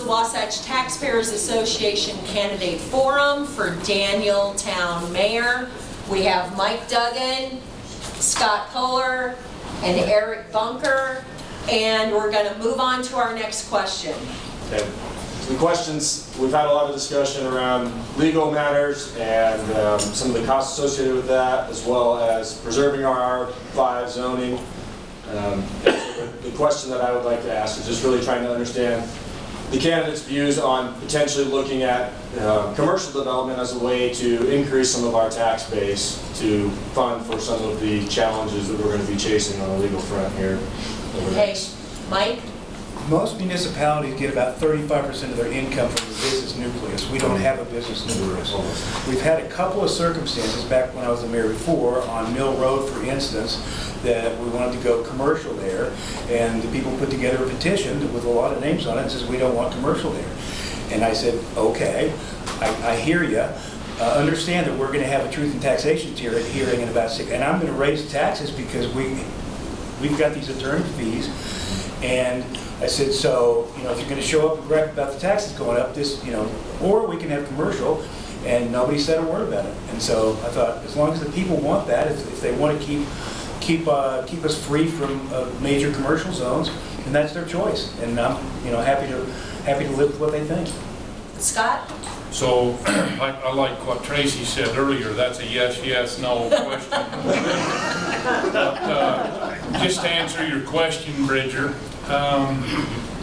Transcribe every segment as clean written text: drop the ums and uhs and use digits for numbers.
the Wasatch Taxpayers Association Candidate Forum for Danieltown Mayor. We have Mike Duggin, Scott Kohler, and EricBunker, and we're going to move on to our next question. Okay. The questions, we've had a lot of discussion around legal matters and some of the costs associated with that, as well as preserving our R5 zoning. The question that I would like to ask is just really trying to understand the candidates' views on potentially looking at commercial development as a way to increase some of our tax base to fund for some of the challenges that we're going to be chasing on the legal front here. Okay, Mike? Most municipalities get about 35% of their income from the business nucleus. We don't have a business nucleus. We've had a couple of circumstances back when I was the mayor before, on Mill Road, for instance, that we wanted to go commercial there, and the people put together a petition with a lot of names on it and says, we don't want commercial there. And I said, okay, I hear you. Understand that we're going to have a truth and taxation hearing in about 6, and I'm going to raise taxes because we've got these attorney fees. And I said, so, you know, if you're going to show up and gripe about the taxes going up, this, you know, or we can have commercial, and nobody said a word about it. And so I thought, as long as the people want that, if they want to keep us free from major commercial zones, and that's their choice. And I'm, you know, happy to live with what they think. Scott? So I like what Tracy said earlier. That's a yes, yes, no question. But just to answer your question, Bridger,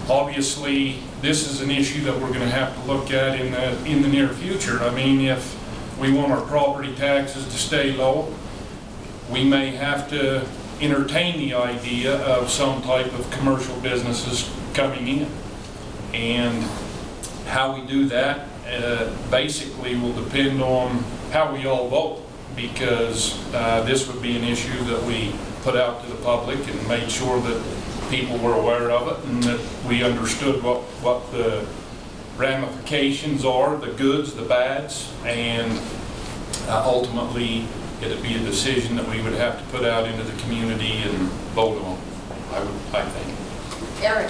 obviously this is an issue that we're going to have to look at in the near future. I mean, if we want our property taxes to stay low, we may have to entertain the idea of some type of commercial businesses coming in. And how we do that basically will depend on how we all vote, because this would be an issue that we put out to the public and made sure that people were aware of it and that we understood what the ramifications are, the goods, the bads, and ultimately it'd be a decision that we would have to put out into the community and vote on, I think. Eric?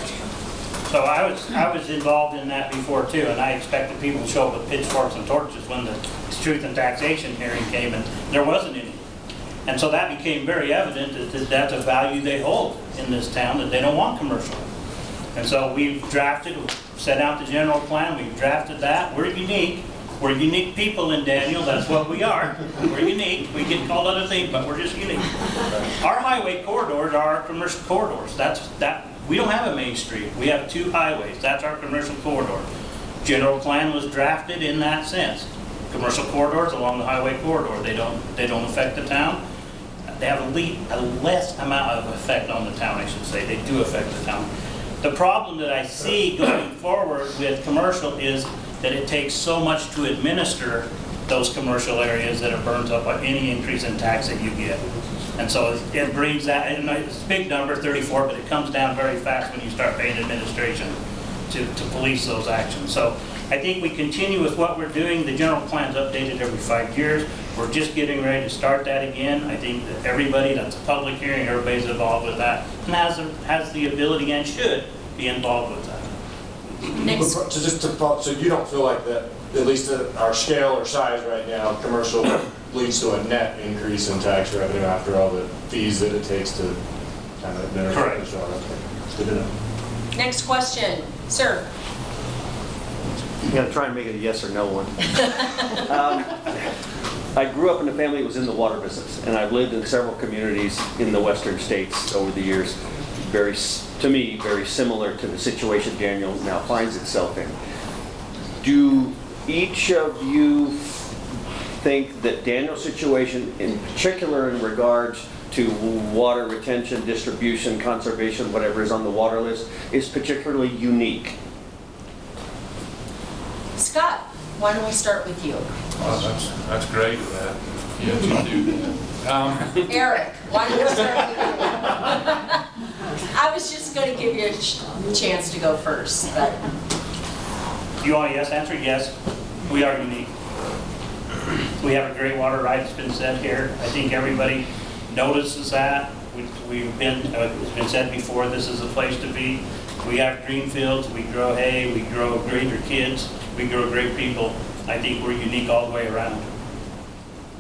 So I was involved in that before too, and I expected people to show up with pitchforks and torches when the truth and taxation hearing came, and there wasn't any. And so that became very evident that that's a value they hold in this town, that they don't want commercial. And so we've drafted, set out the general plan, we've drafted that. We're unique. We're unique people in Daniel, that's what we are. We're unique. We get called other things, but we're just unique. Our highway corridors are our commercial corridors. We don't have a main street. We have 2 highways. That's our commercial corridor. General plan was drafted in that sense. Commercial corridors along the highway corridor. They don't affect the town. They have a less amount of effect on the town, I should say. They do affect the town. The problem that I see going forward with commercial is that it takes so much to administer those commercial areas that it burns up on any increase in tax that you get. And so it brings that, and it's a big number, 34, but it comes down very fast when you start paying administration to police those actions. So I think we continue with what we're doing. The general plan's updated every 5 years. We're just getting ready to start that again. I think that everybody, that's a public hearing, everybody's involved with that, and has the ability and should be involved with that. Next. So you don't feel like that, at least at our scale or size right now, commercial leads to a net increase in tax revenue after all the fees that it takes to kind of administer? Correct. It's good to know. Next question. Sir? I'm going to try and make it a yes or no one. I grew up in a family that was in the water business, and I've lived in several communities in the western states over the years, to me, very similar to the situation Daniel now finds itself in. Do each of you think that Daniel's situation, in particular in regards to water retention, distribution, conservation, whatever is on the water list, is particularly unique? Scott, why don't we start with you? Well, that's great, that. Yes, you do that. Eric, why don't we start with you? I was just going to give you a chance to go first, but. You want a yes answer? Yes, we are unique. We have a great water right, it's been said here. I think everybody notices that. We've been, it's been said before, this is the place to be. We have green fields, we grow hay, we grow greater kids, we grow great people. I think we're unique all the way around.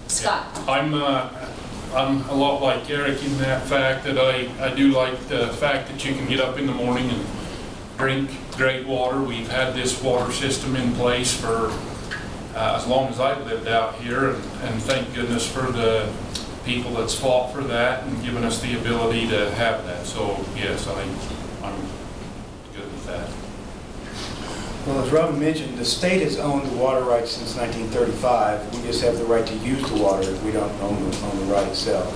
Scott? I'm a lot like Eric in that fact that I do like the fact that you can get up in the morning and drink great water. We've had this water system in place for as long as I've lived out here, and thank goodness for the people that's fought for that and given us the ability to have that. So yes, I'm good with that. Well, as Robin mentioned, the state has owned the water rights since 1935. We just have the right to use the water. We don't own the right itself.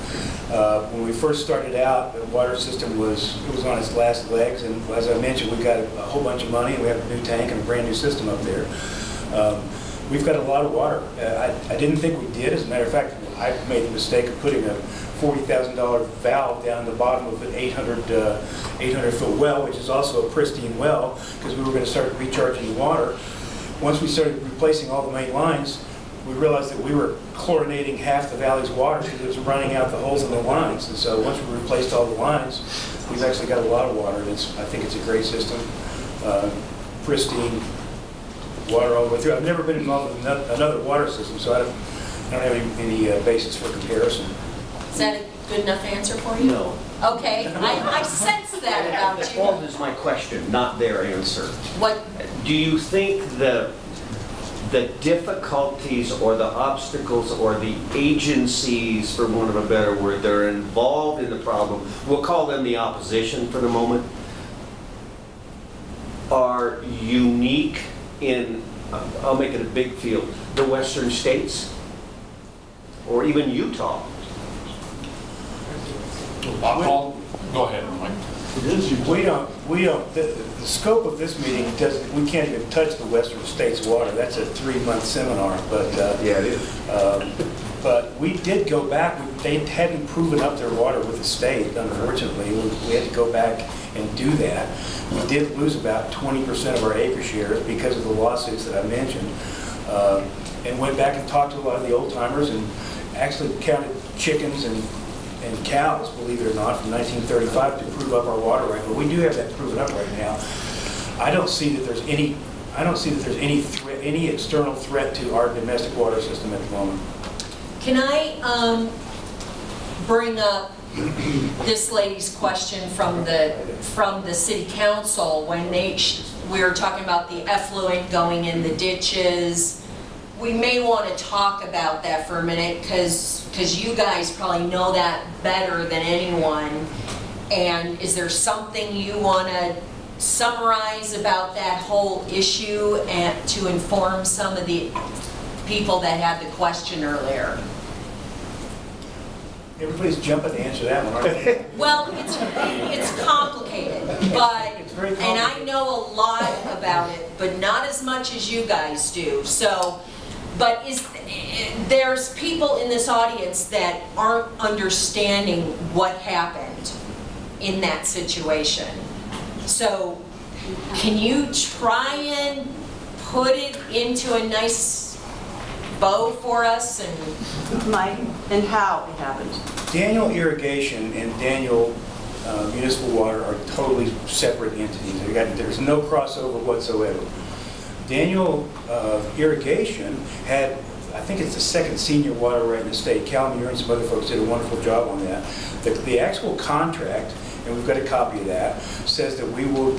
When we first started out, the water system was on its last legs, and as I mentioned, we got a whole bunch of money, and we have a new tank and a brand new system up there. We've got a lot of water. I didn't think we did. As a matter of fact, I made the mistake of putting a $40,000 valve down the bottom of an 800-foot well, which is also a pristine well, because we were going to start recharging the water. Once we started replacing all the main lines, we realized that we were chlorinating half the valley's water because it was running out the holes in the lines. And so once we replaced all the lines, we've actually got a lot of water. And I think it's a great system, pristine water all the way through. I've never been involved with another water system, so I don't have any basis for comparison. Is that a good enough answer for you? No. Okay, I sense that about you. That is my question, not their answer. What? Do you think the difficulties or the obstacles or the agencies, for want of a better word, that are involved in the problem, we'll call them the opposition for the moment, are unique in, I'll make it a big field, the western states? Or even Utah? Go ahead, Mike. The scope of this meeting we can't even touch the western states water. That's a 3-month seminar, but. Yeah, it is. But we did go back, they hadn't proven up their water with the state, unfortunately. We had to go back and do that. We did lose about 20% of our acre shares because of the lawsuits that I mentioned. And went back and talked to a lot of the old timers and actually counted chickens and cows, believe it or not, from 1935 to prove up our water right. But we do have that proven up right now. I don't see that there's any external threat to our domestic water system at the moment. Can I bring up this lady's question from the city council when we were talking about the effluent going in the ditches? We may want to talk about that for a minute because you guys probably know that better than anyone. And is there something you want to summarize about that whole issue and to inform some of the people that had the question earlier? Everybody's jumping to answer that one, aren't they? Well, it's complicated, but It's very and I complicated. know a lot about it, but not as much as you guys do. So, but there's people in this audience that aren't understanding what happened in that situation. So, can you try and put it into a nice bow for us and Mike, and how it happened. Daniel Irrigation and Daniel Municipal Water are totally separate entities. There's no crossover whatsoever. Daniel Irrigation had, I think it's the second senior water right in the state. Cal Muir and some other folks did a wonderful job on that. The actual contract, and we've got a copy of that, says that we will,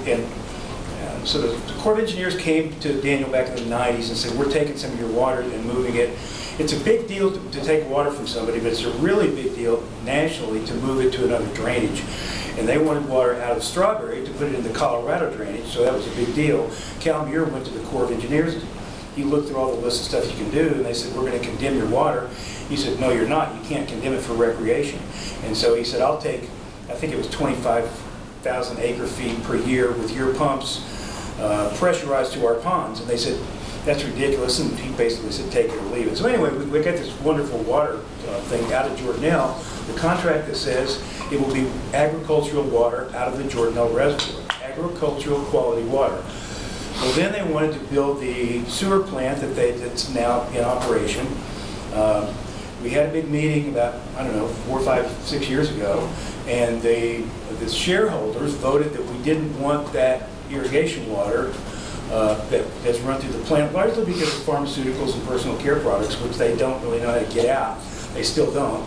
so the Corps of Engineers came to Daniel back in the 90s and said, we're taking some of your water and moving it. It's a big deal to take water from somebody, but it's a really big deal nationally to move it to another drainage. And they wanted water out of Strawberry to put it in the Colorado drainage, so that was a big deal. Cal Muir went to the Corps of Engineers. He looked through all the list of stuff you can do, and they said, we're going to condemn your water. He said, no, you're not. You can't condemn it for recreation. And so he said, I'll take, I think it was 25,000 acre feet per year with your pumps pressurized to our ponds. And they said, that's ridiculous, and he basically said, take it or leave it. So anyway, we got this wonderful water thing out of Jordanelle, the contract that says it will be agricultural water out of the Jordanelle Reservoir, agricultural quality water. Well, then they wanted to build the sewer plant that's now in operation. We had a big meeting about, I don't know, 4, 5, 6 years ago, And the shareholders voted that we didn't want that irrigation water that's run through the plant, largely because of pharmaceuticals and personal care products, which they don't really know how to get out. They still don't.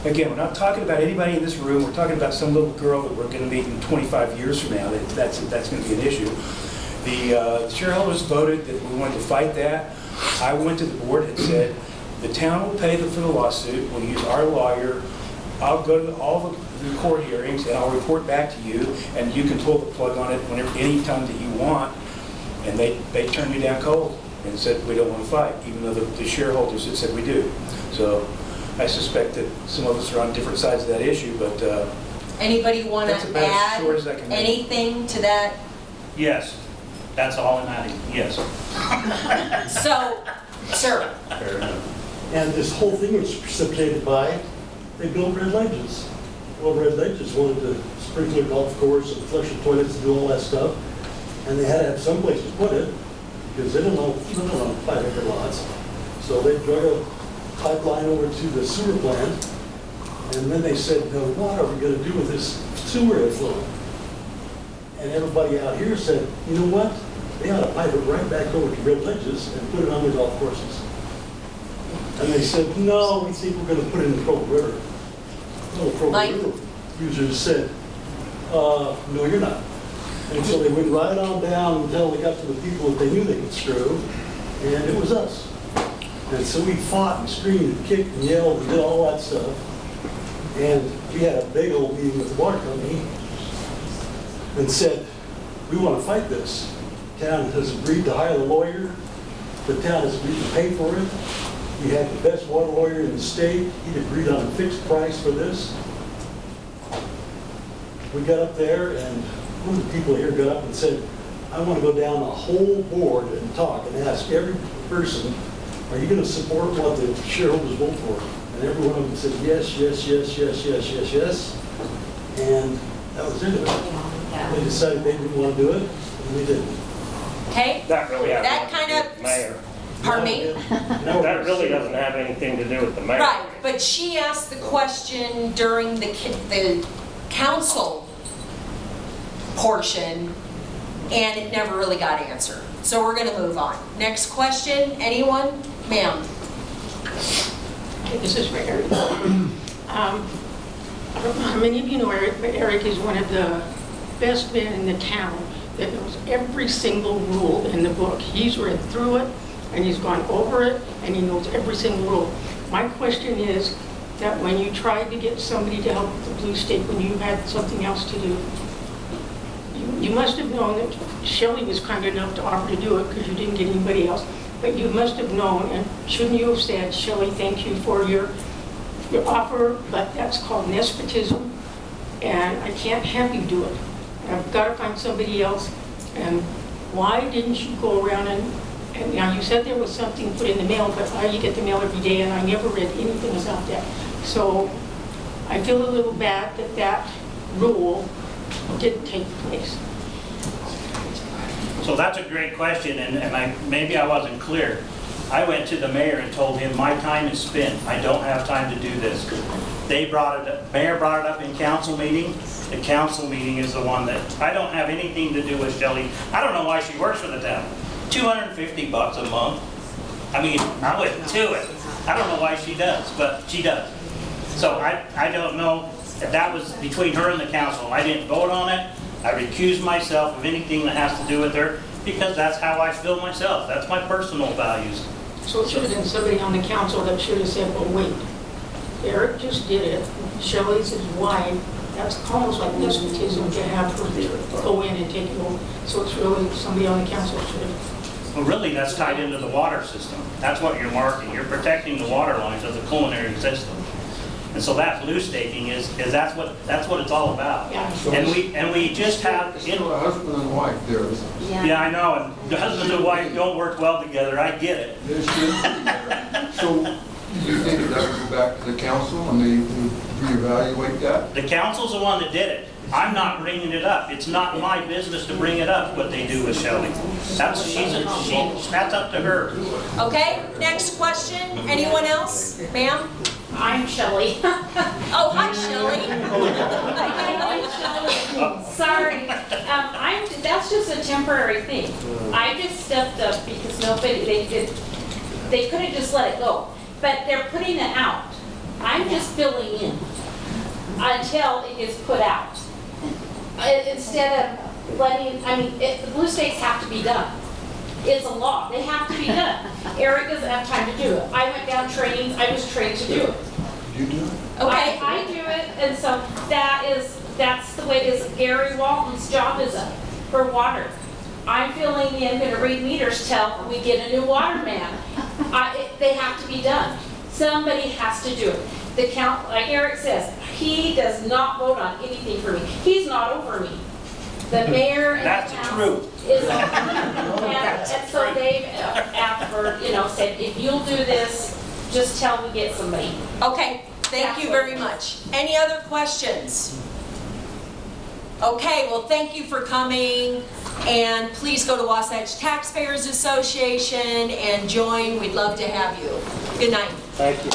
Again, we're not talking about anybody in this room. We're talking about some little girl that we're going to meet in 25 years from now. That's going to be an issue. The shareholders voted that we wanted to fight that. I went to the board and said, the town will pay for the lawsuit. We'll use our lawyer. I'll go to all the court hearings and I'll report back to you, and you can pull the plug on it any time that you want. And they turned me down cold and said we don't want to fight, even though the shareholders had said we do. So I suspect that some of us are on different sides of that issue, but Anybody want that's to about as short as I add can make it. anything to that? Yes, that's all I'm adding, yes. So, sir, And this whole thing was precipitated by, they built Red Ledges. Well, Red Ledges wanted to sprinkle a golf course and flush the toilets and do all that stuff. And they had to have some place to put it, because they don't own 5 acre lots. So they drug a pipeline over to the sewer plant. And then they said, no, what are we going to do with this sewer effluent? And everybody out here said, you know what? They ought to pipe it right back over to Red Ledges and put it on the golf courses. And they said, no, we think we're going to put it in the Crow River. Well, the Crow Mike? River users said, no, you're not. And so they went right on down until they got to the people that they knew they could screw, and it was us. And so we fought and screamed and kicked and yelled and did all that stuff. And we had a big old meeting with the water company and said, we want to fight this. The town has agreed to hire the lawyer. The town has agreed to pay for it. We had the best water lawyer in the state. He'd agreed on a fixed price for this. We got up there, and one of the people here got up and said, I want to go down the whole board and talk and ask every person, are you going to support what the shareholders vote for? And every one of them said, yes, yes, yes, yes, yes, yes, yes. And that was it. They decided they didn't want to do it, and we didn't. okay? That really has That kind nothing to do with of, the mayor. pardon me? No, That really doesn't have anything to do with the mayor. Right, but she asked the question during the council portion, and it never really got answered. So we're gonna move on. Next question, anyone? Ma'am? This is for Eric. I don't know how many of you know Eric, but Eric is one of the best men in the town that knows every single rule in the book. He's read through it, and he's gone over it, and he knows every single rule. My question is that when you tried to get somebody to help with the blue stake, when you had something else to do, you must have known that Shelley was kind enough to offer to do it because you didn't get anybody else. But you must have known, and shouldn't you have said, Shelley, thank you for your offer, but that's called nespotism, and I can't have you do it. I've got to find somebody else. And why didn't you go around and now you said there was something put in the mail, but you get the mail every day, and I never read anything about that. So I feel a little bad that that rule didn't take place. So that's a great question, and maybe I wasn't clear. I went to the mayor and told him, my time is spent. I don't have time to do this. They brought it up, mayor brought it up in council meeting. The council meeting is the one that, I don't have anything to do with Shelley. I don't know why she works for the town. $250 a month. I mean, I went to it. I don't know why she does, but she does. So I don't know if that was between her and the council. I didn't vote on it. I recused myself of anything that has to do with her because that's how I feel myself. That's my personal values. So it should have been somebody on the council that should have said, well, wait, Eric just did it. Shelley's his wife. That's almost like nespotism to have her go in and take it over. So it's really somebody on the council should have. Well, really, that's tied into the water system. That's what you're marking. You're protecting the water lines of the culinary system. And so that blue staking is that's what it's all about. Yeah. And we just have It's still a husband and wife there, isn't it? yeah, I know, and the husband and wife don't work well together. I get it. There should be there. So, do you think that would go back to the council and they would reevaluate that? The council's the one that did it. I'm not bringing it up. It's not my business to bring it up, what they do with Shelley. That's up to her. Okay, next question, anyone else? Ma'am? I'm Shelley. Oh, hi, Shelley. Sorry, that's just a temporary thing. I just stepped up because they couldn't just let it go. But they're putting it out. I'm just filling in until it gets put out. Instead of letting, the blue stakes have to be done. It's a law, they have to be done. Eric doesn't have time to do it. I went down trainings, I was trained to do it. You do it? Okay. I do it, and so that's the way it is. Gary Walton's job is for water. I'm filling in, gonna read meters till we get a new water man. They have to be done. Somebody has to do it. The count, like Eric says, he does not vote on anything for me. He's not over me. The mayor and That's the the council truth. is over me. And so Dave, after, said, if you'll do this, just tell me get somebody. Okay, thank you very much. Any other questions? Okay, well, thank you for coming, and please go to Wasatch Taxpayers Association and join. We'd love to have you. Good night. Thank you.